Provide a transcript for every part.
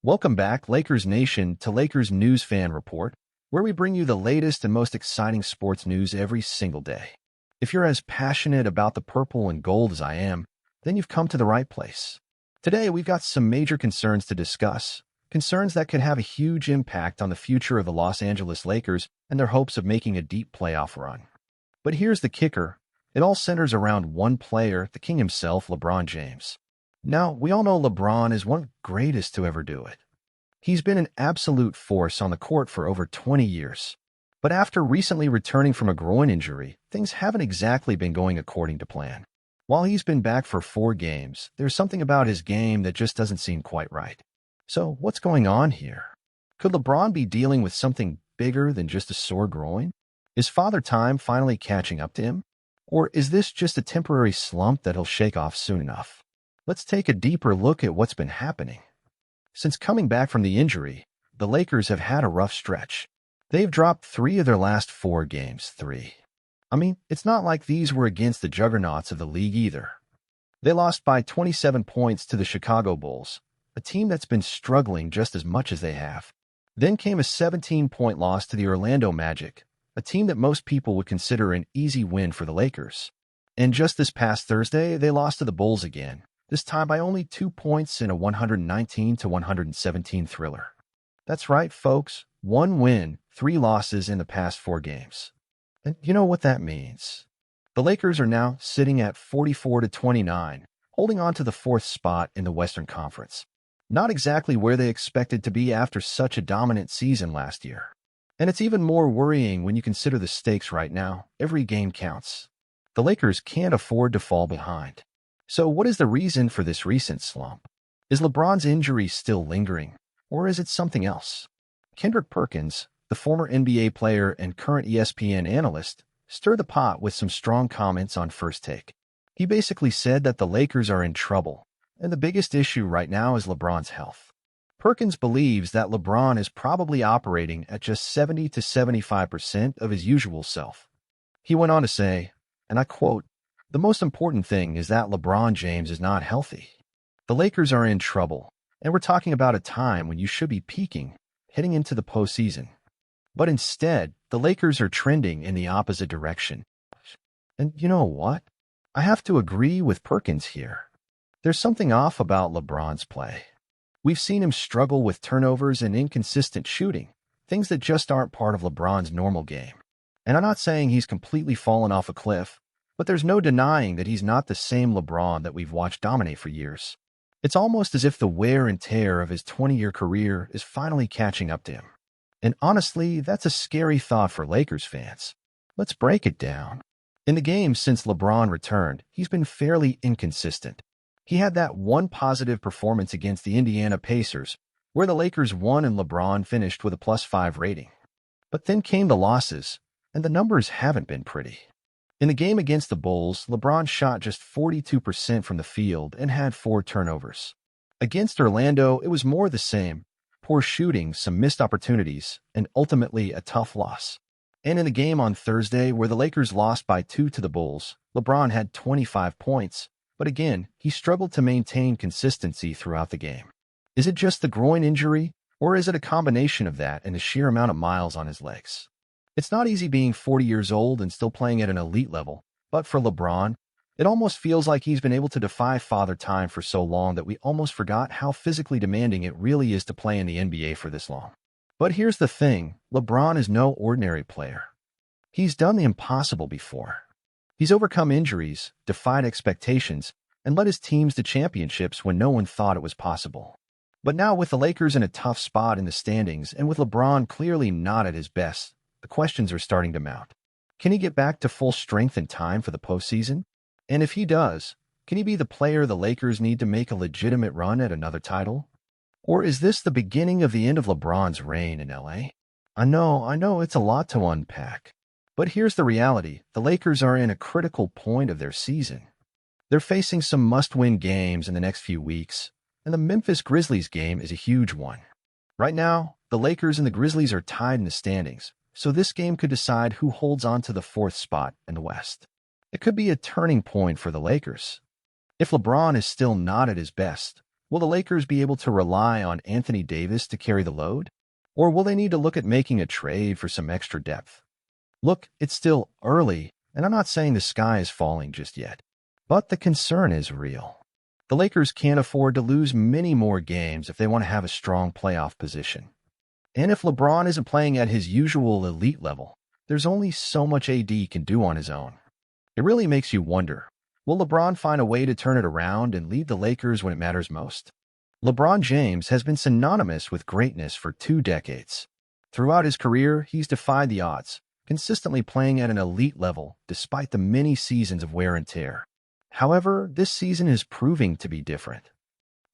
Welcome back, Lakers Nation, to Lakers News Fan Report, where we bring you the latest and most exciting sports news every single day. If you're as passionate about the purple and gold as I am, then you've come to the right place. Today, we've got some major concerns to discuss, concerns that could have a huge impact on the future of the Los Angeles Lakers and their hopes of making a deep playoff run. But here's the kicker. It all centers around one player, the king himself, LeBron James. Now, we all know LeBron is one of the greatest to ever do it. He's been an absolute force on the court for over 20 years. But after recently returning from a groin injury, things haven't exactly been going according to plan. While he's been back for 4 games, there's something about his game that just doesn't seem quite right. So, what's going on here? Could LeBron be dealing with something bigger than just a sore groin? Is Father Time finally catching up to him? Or is this just a temporary slump that he'll shake off soon enough? Let's take a deeper look at what's been happening. Since coming back from the injury, the Lakers have had a rough stretch. They've dropped 3 of their last 4 games. It's not like these were against the juggernauts of the league either. They lost by 27 points to the Chicago Bulls, a team that's been struggling just as much as they have. Then came a 17-point loss to the Orlando Magic, a team that most people would consider an easy win for the Lakers. And just this past Thursday, they lost to the Bulls again, this time by only 2 points in a 119-117 thriller. That's right, folks. 1 win, 3 losses in the past 4 games. And you know what that means. The Lakers are now sitting at 44-29, holding on to the 4th spot in the Western Conference. Not exactly where they expected to be after such a dominant season last year. And it's even more worrying when you consider the stakes right now. Every game counts. The Lakers can't afford to fall behind. So what is the reason for this recent slump? Is LeBron's injury still lingering, or is it something else? Kendrick Perkins, the former NBA player and current ESPN analyst, stirred the pot with some strong comments on First Take. He basically said that the Lakers are in trouble, and the biggest issue right now is LeBron's health. Perkins believes that LeBron is probably operating at just 70 to 75% of his usual self. He went on to say, and I quote, "The most important thing is that LeBron James is not healthy. The Lakers are in trouble, and we're talking about a time when you should be peaking, heading into the postseason. But instead, the Lakers are trending in the opposite direction." And you know what? I have to agree with Perkins here. There's something off about LeBron's play. We've seen him struggle with turnovers and inconsistent shooting, things that just aren't part of LeBron's normal game. And I'm not saying he's completely fallen off a cliff, but there's no denying that he's not the same LeBron that we've watched dominate for years. It's almost as if the wear and tear of his 20-year career is finally catching up to him. And honestly, that's a scary thought for Lakers fans. Let's break it down. In the games since LeBron returned, he's been fairly inconsistent. He had that one positive performance against the Indiana Pacers, where the Lakers won and LeBron finished with a +5 rating. But then came the losses, and the numbers haven't been pretty. In the game against the Bulls, LeBron shot just 42% from the field and had 4 turnovers. Against Orlando, it was more the same. Poor shooting, some missed opportunities, and ultimately a tough loss. And in the game on Thursday, where the Lakers lost by 2 to the Bulls, LeBron had 25 points, but again, he struggled to maintain consistency throughout the game. Is it just the groin injury, or is it a combination of that and the sheer amount of miles on his legs? It's not easy being 40 years old and still playing at an elite level, but for LeBron, it almost feels like he's been able to defy Father Time for so long that we almost forgot how physically demanding it really is to play in the NBA for this long. But here's the thing, LeBron is no ordinary player. He's done the impossible before. He's overcome injuries, defied expectations, and led his teams to championships when no one thought it was possible. But now with the Lakers in a tough spot in the standings and with LeBron clearly not at his best, the questions are starting to mount. Can he get back to full strength in time for the postseason? And if he does, can he be the player the Lakers need to make a legitimate run at another title? Or is this the beginning of the end of LeBron's reign in LA? I know it's a lot to unpack. But here's the reality. The Lakers are in a critical point of their season. They're facing some must-win games in the next few weeks, and the Memphis Grizzlies game is a huge one. Right now, the Lakers and the Grizzlies are tied in the standings, so this game could decide who holds on to the 4th spot in the West. It could be a turning point for the Lakers. If LeBron is still not at his best, Will the Lakers be able to rely on Anthony Davis to carry the load? Or will they need to look at making a trade for some extra depth? Look, it's still early, and I'm not saying the sky is falling just yet. But the concern is real. The Lakers can't afford to lose many more games if they want to have a strong playoff position. And if LeBron isn't playing at his usual elite level, there's only so much AD can do on his own. It really makes you wonder, will LeBron find a way to turn it around and lead the Lakers when it matters most? LeBron James has been synonymous with greatness for 2 decades. Throughout his career, he's defied the odds, consistently playing at an elite level despite the many seasons of wear and tear. However, this season is proving to be different.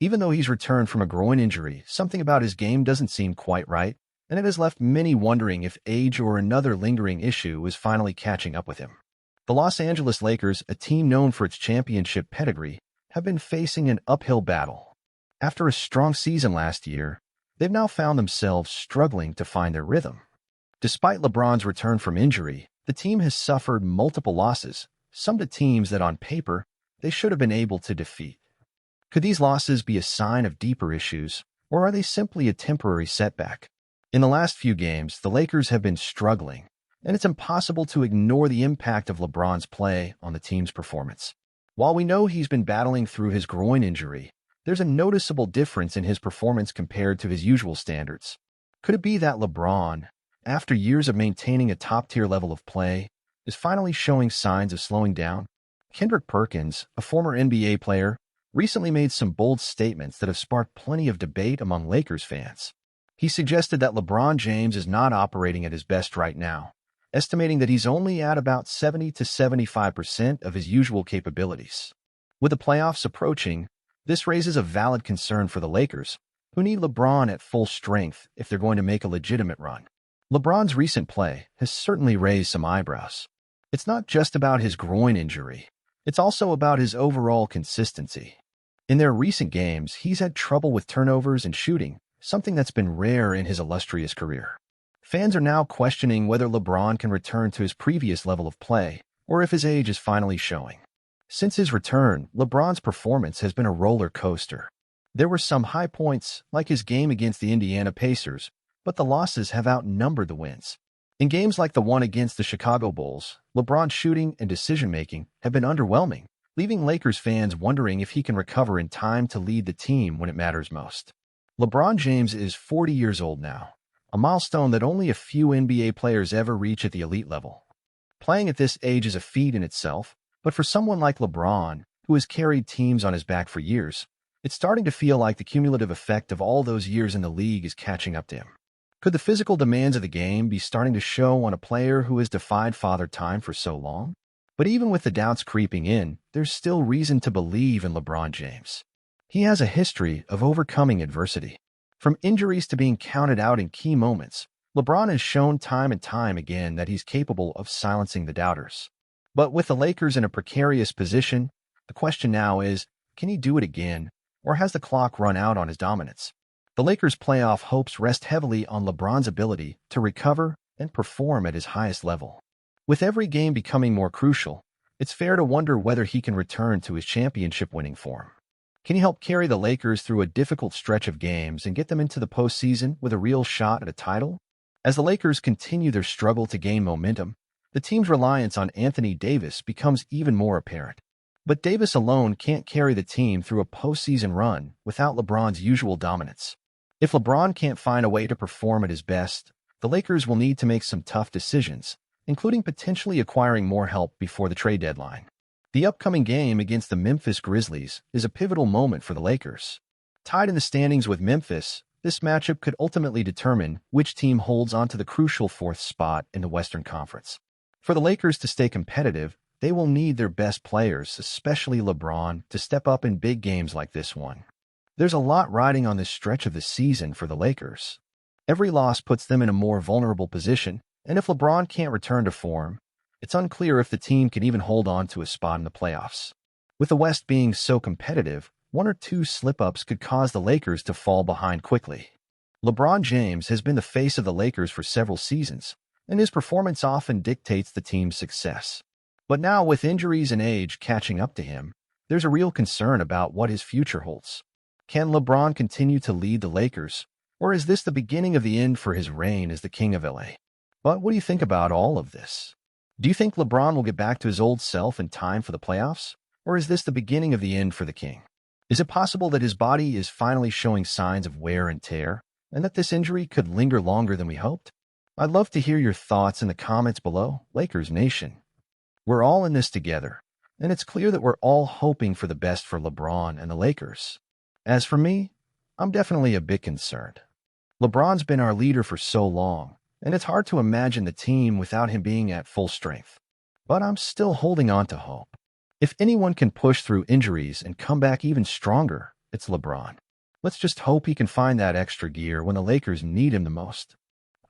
Even though he's returned from a groin injury, something about his game doesn't seem quite right, and it has left many wondering if age or another lingering issue is finally catching up with him. The Los Angeles Lakers, a team known for its championship pedigree, have been facing an uphill battle. After a strong season last year, they've now found themselves struggling to find their rhythm. Despite LeBron's return from injury, the team has suffered multiple losses, some to teams that on paper they should have been able to defeat. Could these losses be a sign of deeper issues, or are they simply a temporary setback? In the last few games, the Lakers have been struggling, and it's impossible to ignore the impact of LeBron's play on the team's performance. While we know he's been battling through his groin injury, there's a noticeable difference in his performance compared to his usual standards. Could it be that LeBron, after years of maintaining a top-tier level of play, is finally showing signs of slowing down? Kendrick Perkins, a former NBA player, recently made some bold statements that have sparked plenty of debate among Lakers fans. He suggested that LeBron James is not operating at his best right now, estimating that he's only at about 70 to 75% of his usual capabilities. With the playoffs approaching, this raises a valid concern for the Lakers, who need LeBron at full strength if they're going to make a legitimate run. LeBron's recent play has certainly raised some eyebrows. It's not just about his groin injury. It's also about his overall consistency. In their recent games, he's had trouble with turnovers and shooting, something that's been rare in his illustrious career. Fans are now questioning whether LeBron can return to his previous level of play, or if his age is finally showing. Since his return, LeBron's performance has been a roller coaster. There were some high points, like his game against the Indiana Pacers, but the losses have outnumbered the wins. In games like the one against the Chicago Bulls, LeBron's shooting and decision-making have been underwhelming, leaving Lakers fans wondering if he can recover in time to lead the team when it matters most. LeBron James is 40 years old now, a milestone that only a few NBA players ever reach at the elite level. Playing at this age is a feat in itself, but for someone like LeBron, who has carried teams on his back for years, it's starting to feel like the cumulative effect of all those years in the league is catching up to him. Could the physical demands of the game be starting to show on a player who has defied Father Time for so long? But even with the doubts creeping in, there's still reason to believe in LeBron James. He has a history of overcoming adversity. From injuries to being counted out in key moments, LeBron has shown time and time again that he's capable of silencing the doubters. But with the Lakers in a precarious position, the question now is, can he do it again, or has the clock run out on his dominance? The Lakers' playoff hopes rest heavily on LeBron's ability to recover and perform at his highest level. With every game becoming more crucial, it's fair to wonder whether he can return to his championship-winning form. Can he help carry the Lakers through a difficult stretch of games and get them into the postseason with a real shot at a title? As the Lakers continue their struggle to gain momentum, the team's reliance on Anthony Davis becomes even more apparent. But Davis alone can't carry the team through a postseason run without LeBron's usual dominance. If LeBron can't find a way to perform at his best, the Lakers will need to make some tough decisions, including potentially acquiring more help before the trade deadline. The upcoming game against the Memphis Grizzlies is a pivotal moment for the Lakers. Tied in the standings with Memphis, this matchup could ultimately determine which team holds onto the crucial 4th spot in the Western Conference. For the Lakers to stay competitive, they will need their best players, especially LeBron, to step up in big games like this one. There's a lot riding on this stretch of the season for the Lakers. Every loss puts them in a more vulnerable position, and if LeBron can't return to form, it's unclear if the team can even hold on to a spot in the playoffs. With the West being so competitive, 1 or 2 slip-ups could cause the Lakers to fall behind quickly. LeBron James has been the face of the Lakers for several seasons, and his performance often dictates the team's success. But now, with injuries and age catching up to him, there's a real concern about what his future holds. Can LeBron continue to lead the Lakers, or is this the beginning of the end for his reign as the King of LA? But what do you think about all of this? Do you think LeBron will get back to his old self in time for the playoffs, or is this the beginning of the end for the King? Is it possible that his body is finally showing signs of wear and tear, and that this injury could linger longer than we hoped? I'd love to hear your thoughts in the comments below, Lakers Nation. We're all in this together, and it's clear that we're all hoping for the best for LeBron and the Lakers. As for me, I'm definitely a bit concerned. LeBron's been our leader for so long, and it's hard to imagine the team without him being at full strength. But I'm still holding on to hope. If anyone can push through injuries and come back even stronger, it's LeBron. Let's just hope he can find that extra gear when the Lakers need him the most.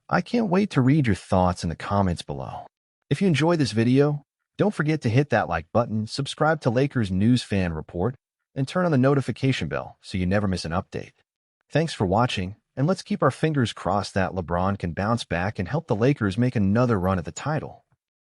I can't wait to read your thoughts in the comments below. If you enjoyed this video, don't forget to hit that like button, subscribe to Lakers News Fan Report, and turn on the notification bell so you never miss an update. Thanks for watching, and let's keep our fingers crossed that LeBron can bounce back and help the Lakers make another run at the title.